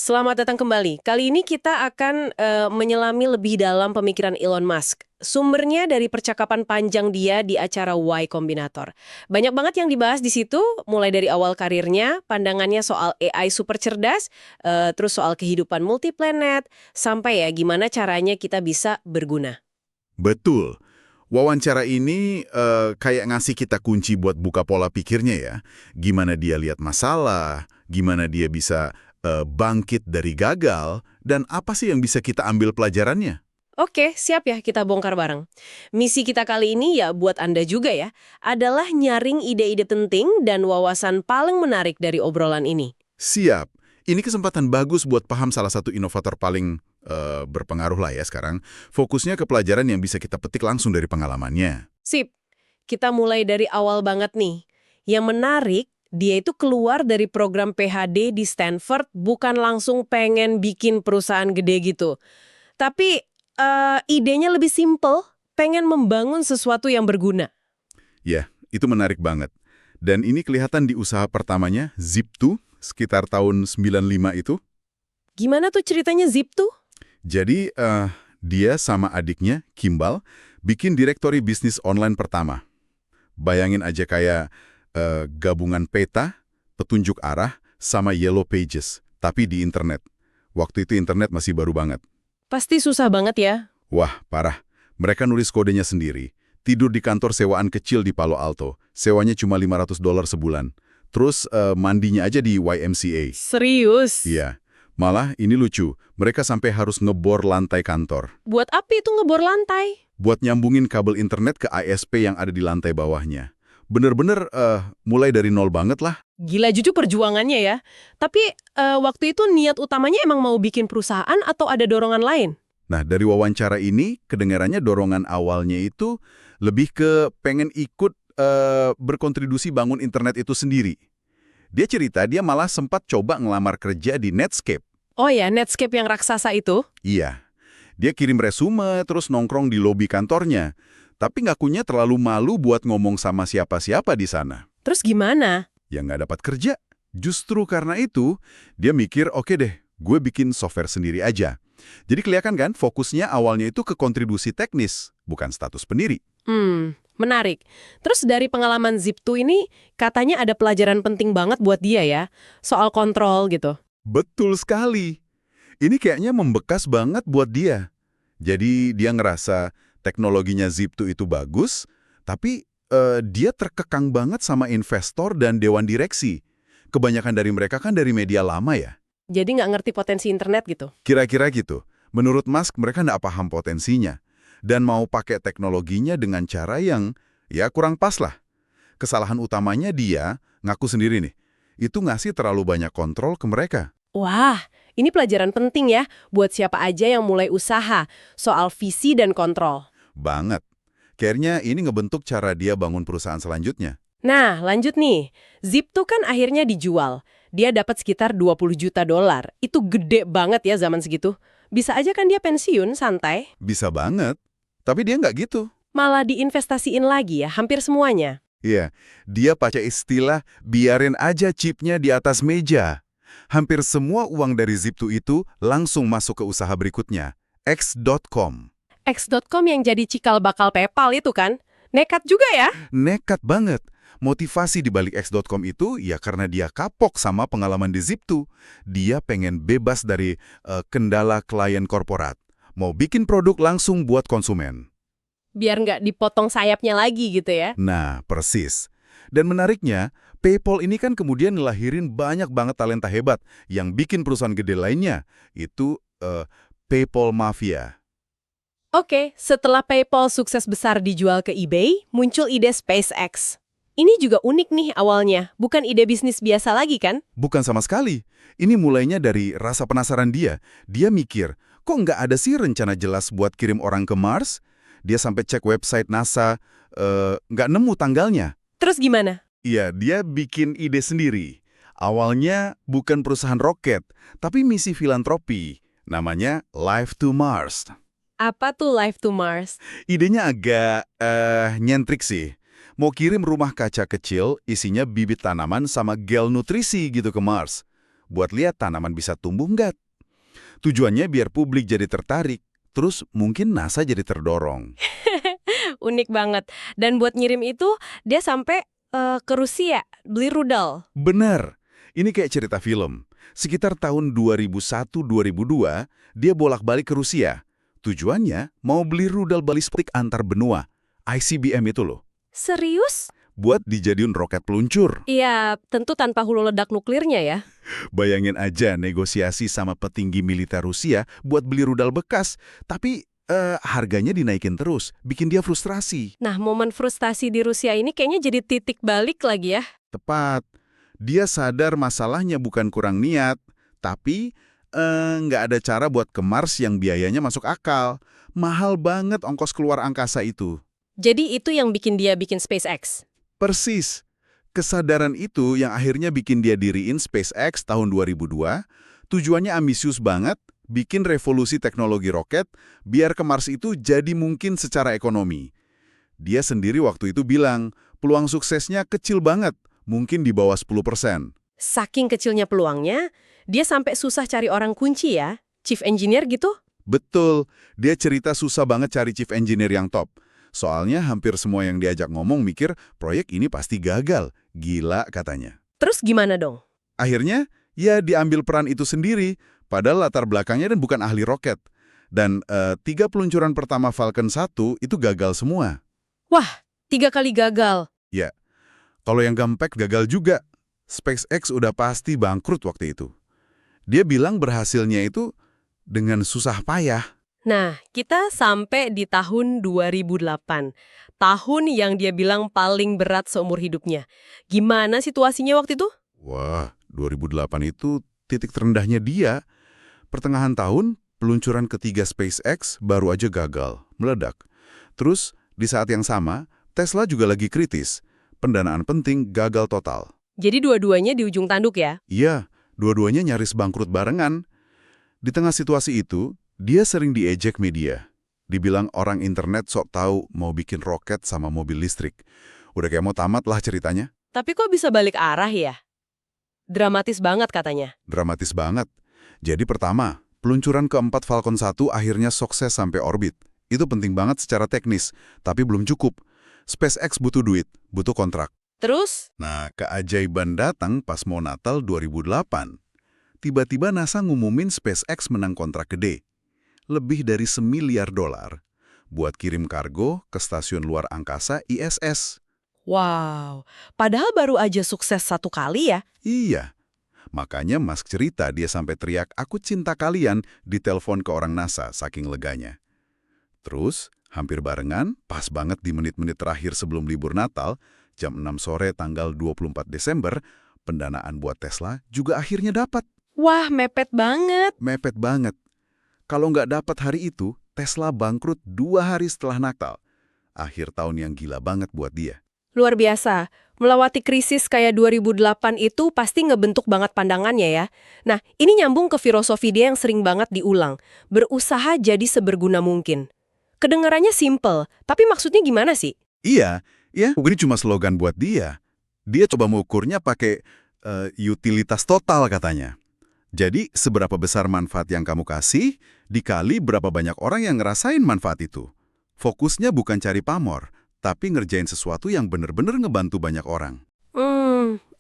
Selamat datang kembali. Kali ini kita akan menyelami lebih dalam pemikiran Elon Musk. Sumbernya dari percakapan panjang dia di acara Y Combinator. Banyak banget yang dibahas di situ, mulai dari awal karirnya, pandangannya soal AI super cerdas, terus soal kehidupan multiplanet, sampai ya gimana caranya kita bisa berguna. Betul. Wawancara ini kayak ngasih kita kunci buat buka pola pikirnya ya. Gimana dia lihat masalah, gimana dia bisa bangkit dari gagal, dan apa sih yang bisa kita ambil pelajarannya? Oke, siap ya kita bongkar bareng. Misi kita kali ini ya buat Anda juga ya, adalah nyaring ide-ide penting dan wawasan paling menarik dari obrolan ini. Siap. Ini kesempatan bagus buat paham salah satu inovator paling berpengaruh lah ya sekarang. Fokusnya ke pelajaran yang bisa kita petik langsung dari pengalamannya. Sip, kita mulai dari awal banget nih. Yang menarik, dia itu keluar dari program PhD di Stanford bukan langsung pengen bikin perusahaan gede gitu. Tapi idenya lebih simple, pengen membangun sesuatu yang berguna. Ya, itu menarik banget. Dan ini kelihatan di usaha pertamanya, Zip2, sekitar tahun 95 itu. Gimana tuh ceritanya Zip2? Jadi, dia sama adiknya, Kimball, bikin direktori bisnis online pertama. Bayangin aja kayak gabungan peta, petunjuk arah, sama Yellow Pages, tapi di internet. Waktu itu internet masih baru banget. Pasti susah banget ya. Wah, parah. Mereka nulis kodenya sendiri. Tidur di kantor sewaan kecil di Palo Alto. Sewanya cuma $500 sebulan. Terus mandinya aja di YMCA. Serius? Iya. Malah ini lucu, mereka sampai harus ngebor lantai kantor. Buat apa itu ngebor lantai? Buat nyambungin kabel internet ke ISP yang ada di lantai bawahnya. Bener-bener mulai dari nol banget lah. Gila jujur perjuangannya ya. Tapi waktu itu niat utamanya emang mau bikin perusahaan atau ada dorongan lain? Nah, dari wawancara ini, kedengarannya dorongan awalnya itu lebih ke pengen ikut berkontribusi bangun internet itu sendiri. Dia cerita dia malah sempat coba ngelamar kerja di Netscape. Oh ya, Netscape yang raksasa itu? Iya. Dia kirim resume terus nongkrong di lobi kantornya. Tapi ngakunya terlalu malu buat ngomong sama siapa-siapa di sana. Terus gimana? Ya nggak dapat kerja. Justru karena itu, dia mikir oke deh, gue bikin software sendiri aja. Jadi kelihatan kan fokusnya awalnya itu ke kontribusi teknis, bukan status pendiri. Menarik. Terus dari pengalaman Zip2 ini, katanya ada pelajaran penting banget buat dia ya, soal kontrol gitu. Betul sekali. Ini kayaknya membekas banget buat dia. Jadi dia ngerasa teknologinya Zip2 itu bagus, tapi dia terkekang banget sama investor dan dewan direksi. Kebanyakan dari mereka kan dari media lama ya. Jadi nggak ngerti potensi internet gitu. Kira-kira gitu. Menurut Musk, mereka nggak paham potensinya. Dan mau pakai teknologinya dengan cara yang ya kurang pas lah. Kesalahan utamanya dia, ngaku sendiri nih, itu ngasih terlalu banyak kontrol ke mereka. Wah, ini pelajaran penting ya buat siapa aja yang mulai usaha soal visi dan kontrol. Banget. Kayaknya ini ngebentuk cara dia bangun perusahaan selanjutnya. Nah, lanjut nih. Zip2 kan akhirnya dijual. Dia dapat sekitar $20 juta. Itu gede banget ya zaman segitu. Bisa aja kan dia pensiun santai. Bisa banget. Tapi dia nggak gitu. Malah diinvestasiin lagi ya, hampir semuanya. Iya, dia pakai istilah biarin aja chipnya di atas meja. Hampir semua uang dari Zip2 itu langsung masuk ke usaha berikutnya, X.com. X.com yang jadi cikal bakal PayPal itu kan? Nekat juga ya? Nekat banget. Motivasi di balik X.com itu ya karena dia kapok sama pengalaman di Zip2. Dia pengen bebas dari kendala klien korporat. Mau bikin produk langsung buat konsumen. Biar nggak dipotong sayapnya lagi gitu ya? Nah, persis. Dan menariknya, PayPal ini kan kemudian ngelahirin banyak banget talenta hebat yang bikin perusahaan gede lainnya. Itu PayPal Mafia. Oke, setelah PayPal sukses besar dijual ke eBay, muncul ide SpaceX. Ini juga unik nih awalnya, bukan ide bisnis biasa lagi kan? Bukan sama sekali. Ini mulainya dari rasa penasaran dia. Dia mikir, kok nggak ada sih rencana jelas buat kirim orang ke Mars? Dia sampai cek website NASA, nggak nemu tanggalnya. Terus gimana? Iya, dia bikin ide sendiri. Awalnya bukan perusahaan roket, tapi misi filantropi. Namanya Life to Mars. Apa tuh Life to Mars? Idenya agak nyentrik sih. Mau kirim rumah kaca kecil, isinya bibit tanaman sama gel nutrisi gitu ke Mars. buat lihat tanaman bisa tumbuh nggak. Tujuannya biar publik jadi tertarik, terus mungkin NASA jadi terdorong. Unik banget. Dan buat ngirim itu, dia sampai ke Rusia, beli rudal. Benar, ini kayak cerita film. Sekitar tahun 2001-2002, dia bolak-balik ke Rusia. Tujuannya mau beli rudal balistik antar benua, ICBM itu loh. Serius? Buat dijadiin roket peluncur. Iya, tentu tanpa hulu ledak nuklirnya ya. Bayangin aja negosiasi sama petinggi militer Rusia buat beli rudal bekas, tapi harganya dinaikin terus, bikin dia frustrasi. Nah, momen frustasi di Rusia ini kayaknya jadi titik balik lagi ya. Tepat. Dia sadar masalahnya bukan kurang niat, tapi nggak ada cara buat ke Mars yang biayanya masuk akal. Mahal banget ongkos keluar angkasa itu. Jadi itu yang bikin dia bikin SpaceX. Persis. Kesadaran itu yang akhirnya bikin dia diriin SpaceX tahun 2002. Tujuannya ambisius banget, bikin revolusi teknologi roket, biar ke Mars itu jadi mungkin secara ekonomi. Dia sendiri waktu itu bilang, peluang suksesnya kecil banget, mungkin di bawah 10%. Saking kecilnya peluangnya, dia sampai susah cari orang kunci ya, chief engineer gitu. Betul, dia cerita susah banget cari chief engineer yang top. Soalnya hampir semua yang diajak ngomong mikir proyek ini pasti gagal. Gila katanya. Terus gimana dong? Akhirnya, ya diambil peran itu sendiri, padahal latar belakangnya dan bukan ahli roket. Dan 3 peluncuran pertama Falcon 1 itu gagal semua. Wah, 3 kali gagal. Ya, kalau yang Gampek gagal juga. SpaceX udah pasti bangkrut waktu itu. Dia bilang berhasilnya itu dengan susah payah. Nah, kita sampai di tahun 2008. Tahun yang dia bilang paling berat seumur hidupnya. Gimana situasinya waktu itu? Wah, 2008 itu titik terendahnya dia. Pertengahan tahun, peluncuran ketiga SpaceX baru aja gagal, meledak. Terus, di saat yang sama, Tesla juga lagi kritis. Pendanaan penting gagal total. Jadi dua-duanya di ujung tanduk ya? Iya, dua-duanya nyaris bangkrut barengan. Di tengah situasi itu, dia sering diejek media. Dibilang orang internet sok tahu mau bikin roket sama mobil listrik. Udah kayak mau tamat lah ceritanya. Tapi kok bisa balik arah ya? Dramatis banget katanya. Dramatis banget. Jadi pertama, peluncuran keempat Falcon 1 akhirnya sukses sampai orbit. Itu penting banget secara teknis, tapi belum cukup. SpaceX butuh duit, butuh kontrak. Terus? Nah, keajaiban datang pas mau Natal 2008. Tiba-tiba NASA ngumumin SpaceX menang kontrak gede. Lebih dari $1 miliar buat kirim kargo ke stasiun luar angkasa ISS. Wow, padahal baru aja sukses 1 kali ya? Iya. Makanya Musk cerita dia sampai teriak, "Aku cinta kalian," di telepon ke orang NASA saking leganya. Terus, hampir barengan, pas banget di menit-menit terakhir sebelum libur Natal, jam 6 sore tanggal 24 Desember, pendanaan buat Tesla juga akhirnya dapat. Wah, mepet banget. Mepet banget. Kalau nggak dapat hari itu, Tesla bangkrut 2 hari setelah Natal. Akhir tahun yang gila banget buat dia. Luar biasa. Melewati krisis kayak 2008 itu pasti ngebentuk banget pandangannya ya. Nah, ini nyambung ke filosofi dia yang sering banget diulang. Berusaha jadi seberguna mungkin. Kedengarannya simple, tapi maksudnya gimana sih? Iya, ini cuma slogan buat dia. Dia coba mengukurnya pakai utilitas total katanya. Jadi, seberapa besar manfaat yang kamu kasih, dikali berapa banyak orang yang ngerasain manfaat itu. Fokusnya bukan cari pamor, tapi ngerjain sesuatu yang bener-bener ngebantu banyak orang.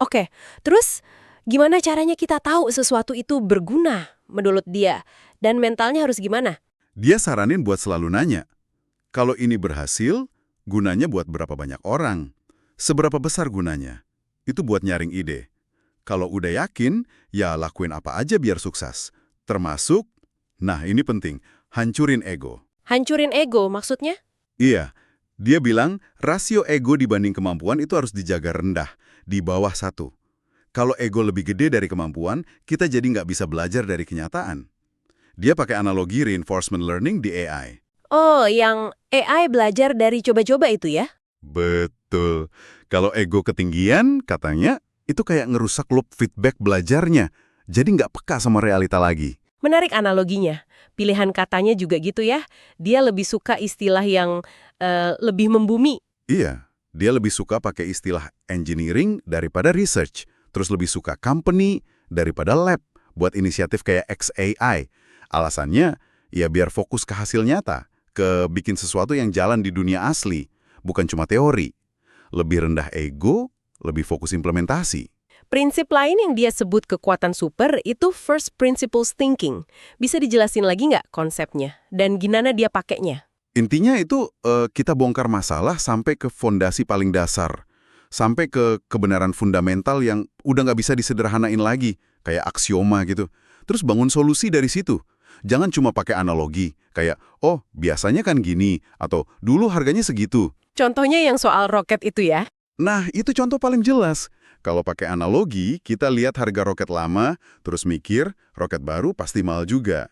Oke. Terus, gimana caranya kita tahu sesuatu itu berguna menurut dia? Dan mentalnya harus gimana? Dia saranin buat selalu nanya, kalau ini berhasil, gunanya buat berapa banyak orang? Seberapa besar gunanya? Itu buat nyaring ide. Kalau udah yakin, ya lakuin apa aja biar sukses. Termasuk, nah ini penting, hancurin ego. Hancurin ego maksudnya? Iya, dia bilang rasio ego dibanding kemampuan itu harus dijaga rendah, di bawah 1. Kalau ego lebih gede dari kemampuan, kita jadi nggak bisa belajar dari kenyataan. Dia pakai analogi reinforcement learning di AI. Oh, yang AI belajar dari coba-coba itu ya? Betul. Kalau ego ketinggian, katanya, itu kayak ngerusak loop feedback belajarnya. Jadi nggak peka sama realita lagi. Menarik analoginya. Pilihan katanya juga gitu ya. Dia lebih suka istilah yang lebih membumi. Iya, dia lebih suka pakai istilah engineering daripada research. Terus lebih suka company daripada lab buat inisiatif kayak XAI. Alasannya, ya biar fokus ke hasil nyata, ke bikin sesuatu yang jalan di dunia asli, bukan cuma teori. Lebih rendah ego, lebih fokus implementasi. Prinsip lain yang dia sebut kekuatan super itu first principles thinking. Bisa dijelasin lagi nggak konsepnya? Dan gimana dia pakainya? Intinya itu kita bongkar masalah sampai ke fondasi paling dasar. Sampai ke kebenaran fundamental yang udah nggak bisa disederhanain lagi, kayak aksioma gitu. Terus bangun solusi dari situ. Jangan cuma pakai analogi, kayak, oh biasanya kan gini, atau dulu harganya segitu. Contohnya yang soal roket itu ya. Nah, itu contoh paling jelas. Kalau pakai analogi, kita lihat harga roket lama, terus mikir, roket baru pasti mahal juga.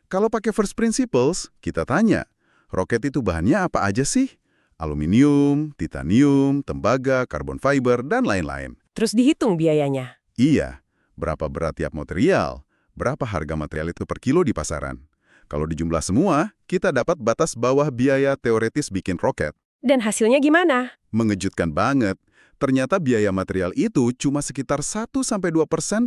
Kalau pakai first principles, kita tanya, roket itu bahannya apa aja sih? Aluminium, titanium, tembaga, karbon fiber, dan lain-lain. Terus dihitung biayanya. Iya, berapa berat tiap material, berapa harga material itu per kilo di pasaran. Kalau dijumlah semua, kita dapat batas bawah biaya teoretis bikin roket. Dan hasilnya gimana? Mengejutkan banget. Ternyata biaya material itu cuma sekitar 1-2%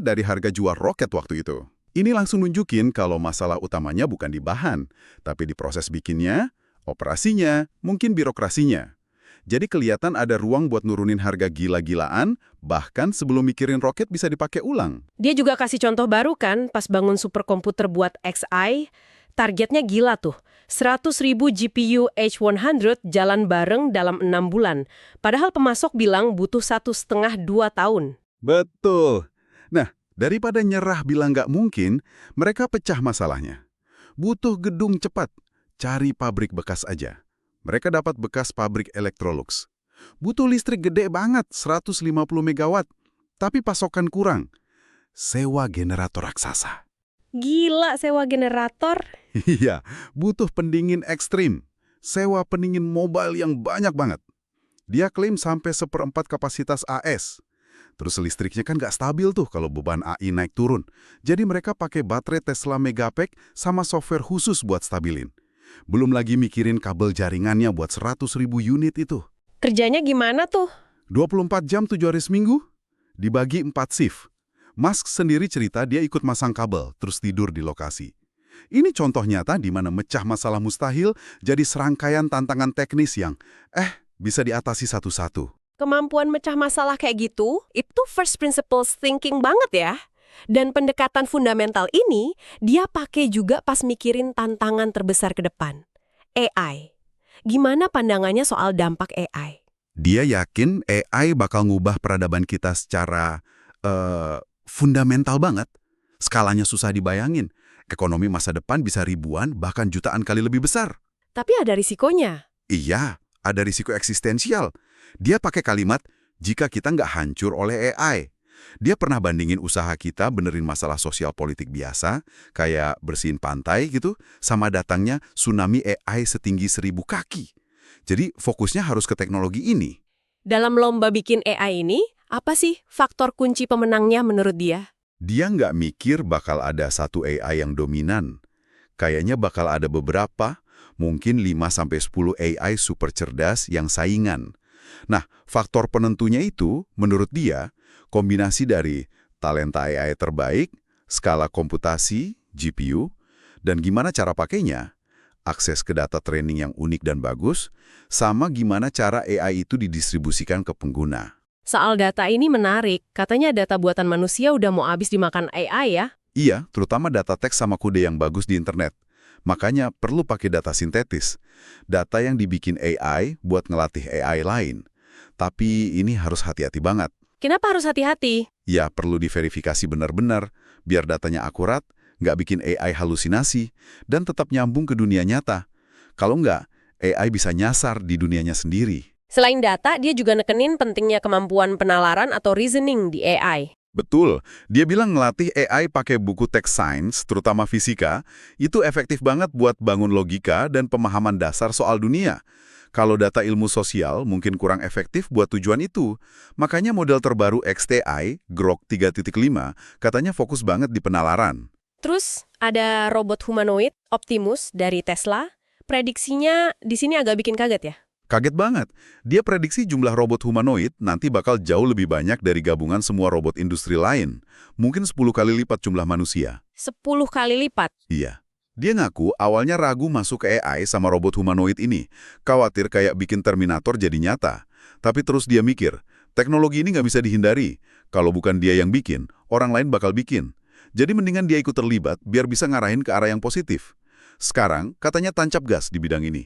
dari harga jual roket waktu itu. Ini langsung nunjukin kalau masalah utamanya bukan di bahan, tapi di proses bikinnya, operasinya, mungkin birokrasinya. Jadi kelihatan ada ruang buat nurunin harga gila-gilaan, bahkan sebelum mikirin roket bisa dipakai ulang. Dia juga kasih contoh baru kan pas bangun superkomputer buat XI. Targetnya gila tuh. 100.000 GPU H100 jalan bareng dalam 6 bulan. Padahal pemasok bilang butuh 1,5-2 tahun. Betul. Nah, daripada nyerah bilang nggak mungkin, mereka pecah masalahnya. Butuh gedung cepat, cari pabrik bekas aja. Mereka dapat bekas pabrik Electrolux. Butuh listrik gede banget, 150 megawatt. Tapi pasokan kurang. Sewa generator raksasa. Gila sewa generator. Iya, butuh pendingin ekstrim. Sewa pendingin mobile yang banyak banget. Dia klaim sampai 1/4 kapasitas AS. Terus listriknya kan nggak stabil tuh kalau beban AI naik turun. Jadi mereka pakai baterai Tesla Megapack sama software khusus buat stabilin. Belum lagi mikirin kabel jaringannya buat 100.000 unit itu. Kerjanya gimana tuh? 24 jam 7 hari seminggu, dibagi 4 shift. Musk sendiri cerita dia ikut masang kabel, terus tidur di lokasi. Ini contoh nyata di mana mecah masalah mustahil jadi serangkaian tantangan teknis yang, bisa diatasi satu-satu. Kemampuan mecah masalah kayak gitu, itu first principles thinking banget ya. Dan pendekatan fundamental ini, dia pakai juga pas mikirin tantangan terbesar ke depan. AI. Gimana pandangannya soal dampak AI? Dia yakin AI bakal ngubah peradaban kita secara fundamental banget. Skalanya susah dibayangin. Ekonomi masa depan bisa ribuan, bahkan jutaan kali lebih besar. Tapi ada risikonya. Iya, ada risiko eksistensial. Dia pakai kalimat, jika kita nggak hancur oleh AI. Dia pernah bandingin usaha kita benerin masalah sosial politik biasa, kayak bersihin pantai gitu, sama datangnya tsunami AI setinggi 1.000 kaki. Jadi fokusnya harus ke teknologi ini. Dalam lomba bikin AI ini, apa sih faktor kunci pemenangnya menurut dia? Dia nggak mikir bakal ada satu AI yang dominan. Kayaknya bakal ada beberapa, mungkin 5-10 AI super cerdas yang saingan. Nah, faktor penentunya itu, menurut dia, kombinasi dari talenta AI terbaik, skala komputasi, GPU, dan gimana cara pakainya, akses ke data training yang unik dan bagus, sama gimana cara AI itu didistribusikan ke pengguna. Soal data ini menarik. Katanya data buatan manusia udah mau habis dimakan AI ya? Iya, terutama data teks sama kode yang bagus di internet. Makanya perlu pakai data sintetis. Data yang dibikin AI buat ngelatih AI lain. Tapi ini harus hati-hati banget. Kenapa harus hati-hati? Ya, perlu diverifikasi benar-benar, biar datanya akurat, nggak bikin AI halusinasi, dan tetap nyambung ke dunia nyata. Kalau nggak, AI bisa nyasar di dunianya sendiri. Selain data, dia juga nekenin pentingnya kemampuan penalaran atau reasoning di AI. Betul, dia bilang ngelatih AI pakai buku teks sains, terutama fisika, itu efektif banget buat bangun logika dan pemahaman dasar soal dunia. Kalau data ilmu sosial mungkin kurang efektif buat tujuan itu. Makanya model terbaru XTI, Grok 3.5, katanya fokus banget di penalaran. Terus ada robot humanoid, Optimus, dari Tesla. Prediksinya di sini agak bikin kaget ya? Kaget banget. Dia prediksi jumlah robot humanoid nanti bakal jauh lebih banyak dari gabungan semua robot industri lain. Mungkin 10 kali lipat jumlah manusia. 10 kali lipat. Iya. Dia ngaku awalnya ragu masuk ke AI sama robot humanoid ini. Khawatir kayak bikin Terminator jadi nyata. Tapi terus dia mikir, teknologi ini nggak bisa dihindari. Kalau bukan dia yang bikin, orang lain bakal bikin. Jadi mendingan dia ikut terlibat biar bisa ngarahin ke arah yang positif. Sekarang, katanya tancap gas di bidang ini.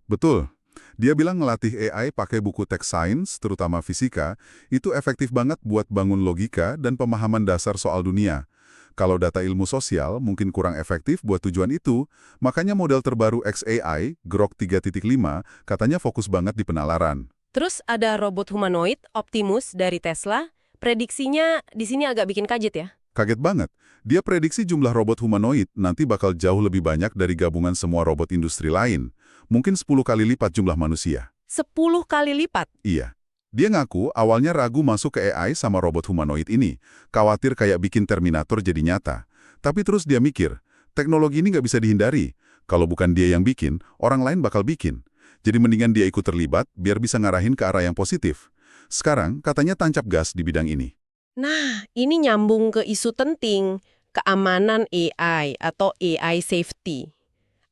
Betul. Dia bilang ngelatih AI pakai buku teks sains, terutama fisika, itu efektif banget buat bangun logika dan pemahaman dasar soal dunia. Kalau data ilmu sosial mungkin kurang efektif buat tujuan itu, makanya model terbaru XAI, Grok 3.5, katanya fokus banget di penalaran. Terus ada robot humanoid, Optimus dari Tesla. Prediksinya di sini agak bikin kaget ya. Kaget banget. Dia prediksi jumlah robot humanoid nanti bakal jauh lebih banyak dari gabungan semua robot industri lain. Mungkin 10 kali lipat jumlah manusia. 10 kali lipat. Iya. Dia ngaku awalnya ragu masuk ke AI sama robot humanoid ini. Khawatir kayak bikin Terminator jadi nyata. Tapi terus dia mikir, teknologi ini nggak bisa dihindari. Kalau bukan dia yang bikin, orang lain bakal bikin. Jadi mendingan dia ikut terlibat biar bisa ngarahin ke arah yang positif. Sekarang katanya tancap gas di bidang ini. Nah, ini nyambung ke isu penting, keamanan AI atau AI safety.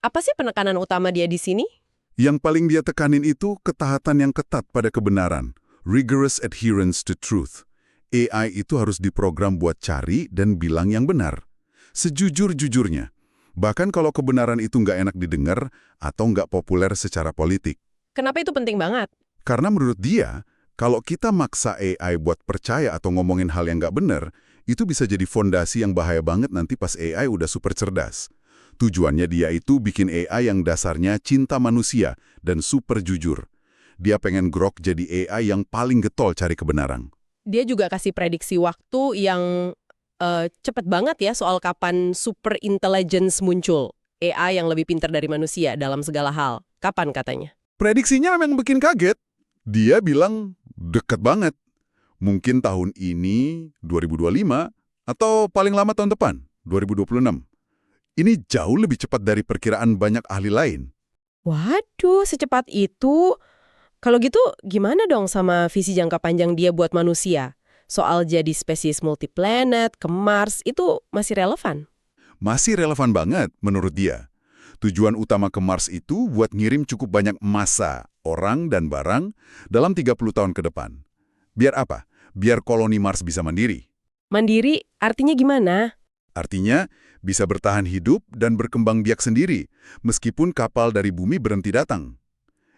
Apa sih penekanan utama dia di sini? Yang paling dia tekanin itu ketaatan yang ketat pada kebenaran. Rigorous adherence to truth. AI itu harus diprogram buat cari dan bilang yang benar. Sejujur-jujurnya. Bahkan kalau kebenaran itu nggak enak didengar atau nggak populer secara politik. Kenapa itu penting banget? Karena menurut dia, kalau kita maksa AI buat percaya atau ngomongin hal yang nggak benar, itu bisa jadi fondasi yang bahaya banget nanti pas AI udah super cerdas. Tujuannya dia itu bikin AI yang dasarnya cinta manusia dan super jujur. Dia pengen Grok jadi AI yang paling getol cari kebenaran. Dia juga kasih prediksi waktu yang cepet banget ya soal kapan super intelligence muncul. AI yang lebih pintar dari manusia dalam segala hal. Kapan katanya? Prediksinya memang bikin kaget. Dia bilang deket banget. Mungkin tahun ini, 2025, atau paling lama tahun depan, 2026. Ini jauh lebih cepat dari perkiraan banyak ahli lain. Waduh, secepat itu. Kalau gitu, gimana dong sama visi jangka panjang dia buat manusia? Soal jadi spesies multiplanet, ke Mars, itu masih relevan? Masih relevan banget menurut dia. Tujuan utama ke Mars itu buat ngirim cukup banyak massa, orang dan barang, dalam 30 tahun ke depan. Biar apa? Biar koloni Mars bisa mandiri. Mandiri artinya gimana? Artinya, Bisa bertahan hidup dan berkembang biak sendiri, meskipun kapal dari bumi berhenti datang.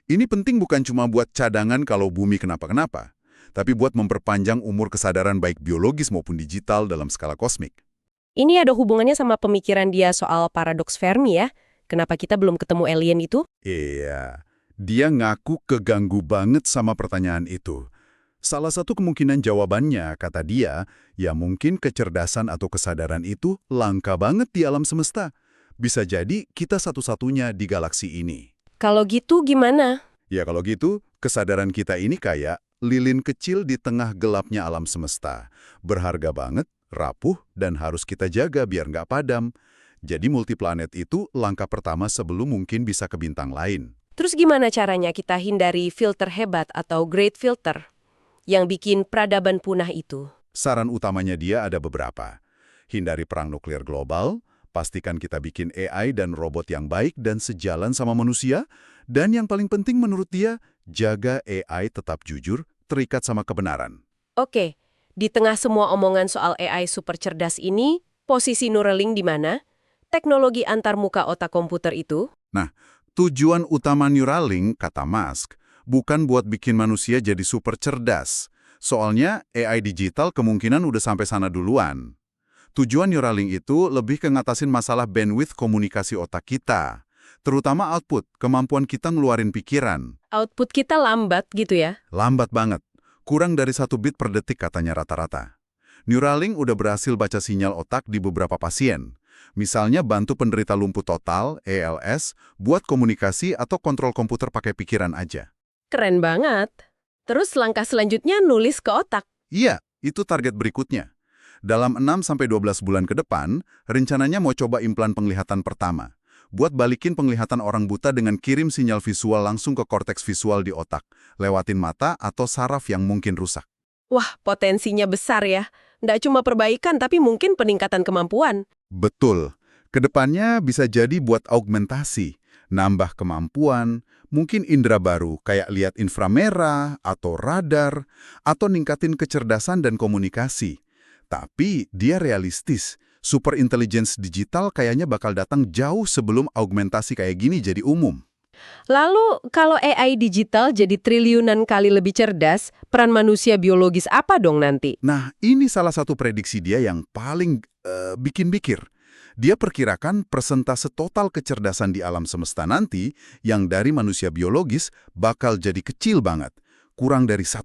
Ini penting bukan cuma buat cadangan kalau bumi kenapa-kenapa, tapi buat memperpanjang umur kesadaran baik biologis maupun digital dalam skala kosmik. Ini ada hubungannya sama pemikiran dia soal paradoks Fermi ya? Kenapa kita belum ketemu alien itu? Iya, dia ngaku keganggu banget sama pertanyaan itu. Salah satu kemungkinan jawabannya, kata dia, ya mungkin kecerdasan atau kesadaran itu langka banget di alam semesta. Bisa jadi kita satu-satunya di galaksi ini. Kalau gitu gimana? Ya kalau gitu, kesadaran kita ini kayak lilin kecil di tengah gelapnya alam semesta. Berharga banget, rapuh, dan harus kita jaga biar nggak padam. Jadi multiplanet itu langkah pertama sebelum mungkin bisa ke bintang lain. Terus gimana caranya kita hindari filter hebat atau great filter yang bikin peradaban punah itu? Saran utamanya dia ada beberapa. Hindari perang nuklir global, pastikan kita bikin AI dan robot yang baik dan sejalan sama manusia, dan yang paling penting menurut dia, jaga AI tetap jujur, terikat sama kebenaran. Oke, di tengah semua omongan soal AI super cerdas ini, posisi Neuralink di mana? Teknologi antarmuka otak komputer itu? Nah, tujuan utama Neuralink, kata Musk, bukan buat bikin manusia jadi super cerdas. Soalnya AI digital kemungkinan udah sampai sana duluan. Tujuan Neuralink itu lebih ke ngatasin masalah bandwidth komunikasi otak kita. Terutama output, kemampuan kita ngeluarin pikiran. Output kita lambat gitu ya? Lambat banget. Kurang dari 1 bit per detik katanya rata-rata. Neuralink udah berhasil baca sinyal otak di beberapa pasien. Misalnya bantu penderita lumpuh total, ALS, buat komunikasi atau kontrol komputer pakai pikiran aja. Keren banget. Terus langkah selanjutnya nulis ke otak. Iya, itu target berikutnya. Dalam 6-12 bulan ke depan, rencananya mau coba implan penglihatan pertama. Buat balikin penglihatan orang buta dengan kirim sinyal visual langsung ke korteks visual di otak, lewatin mata atau saraf yang mungkin rusak. Wah, potensinya besar ya. Nggak cuma perbaikan, tapi mungkin peningkatan kemampuan. Betul. Kedepannya bisa jadi buat augmentasi, nambah kemampuan, mungkin indera baru kayak lihat inframerah atau radar, atau ningkatin kecerdasan dan komunikasi. Tapi dia realistis, super intelligence digital kayaknya bakal datang jauh sebelum augmentasi kayak gini jadi umum. Lalu, kalau AI digital jadi triliunan kali lebih cerdas, peran manusia biologis apa dong nanti? Nah, ini salah satu prediksi dia yang paling bikin mikir. Dia perkirakan persentase total kecerdasan di alam semesta nanti yang dari manusia biologis bakal jadi kecil banget. Kurang dari 1%.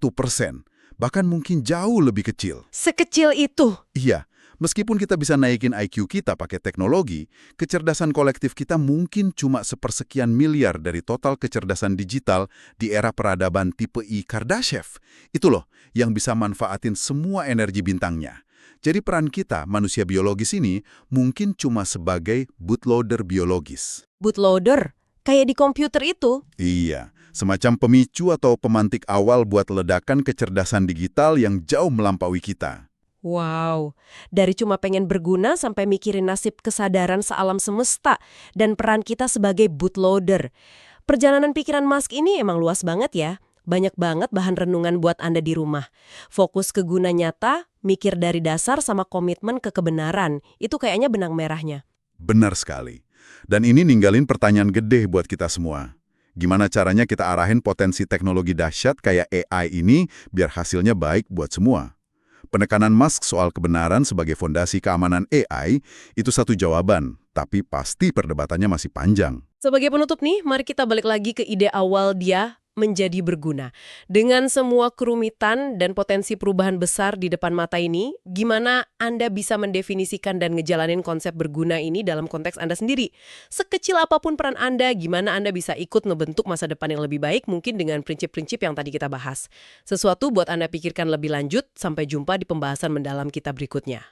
Bahkan mungkin jauh lebih kecil. Sekecil itu? Iya, meskipun kita bisa naikin IQ kita pakai teknologi, kecerdasan kolektif kita mungkin cuma sepersekian miliar dari total kecerdasan digital di era peradaban tipe I Kardashev. Itu loh, yang bisa manfaatin semua energi bintangnya. Jadi peran kita, manusia biologis ini, mungkin cuma sebagai bootloader biologis. Bootloader? Kayak di komputer itu? Iya, semacam pemicu atau pemantik awal buat ledakan kecerdasan digital yang jauh melampaui kita. Wow, dari cuma pengen berguna sampai mikirin nasib kesadaran sealam semesta dan peran kita sebagai bootloader. Perjalanan pikiran Musk ini emang luas banget ya. Banyak banget bahan renungan buat Anda di rumah. Fokus ke guna nyata, mikir dari dasar sama komitmen ke kebenaran. Itu kayaknya benang merahnya. Benar sekali. Dan ini ninggalin pertanyaan gede buat kita semua. Gimana caranya kita arahin potensi teknologi dahsyat kayak AI ini biar hasilnya baik buat semua? Penekanan Musk soal kebenaran sebagai fondasi keamanan AI itu satu jawaban, tapi pasti perdebatannya masih panjang. Sebagai penutup nih, mari kita balik lagi ke ide awal dia menjadi berguna. Dengan semua kerumitan dan potensi perubahan besar di depan mata ini, gimana Anda bisa mendefinisikan dan ngejalanin konsep berguna ini dalam konteks Anda sendiri? Sekecil apapun peran Anda, gimana Anda bisa ikut ngebentuk masa depan yang lebih baik mungkin dengan prinsip-prinsip yang tadi kita bahas. Sesuatu buat Anda pikirkan lebih lanjut, sampai jumpa di pembahasan mendalam kita berikutnya.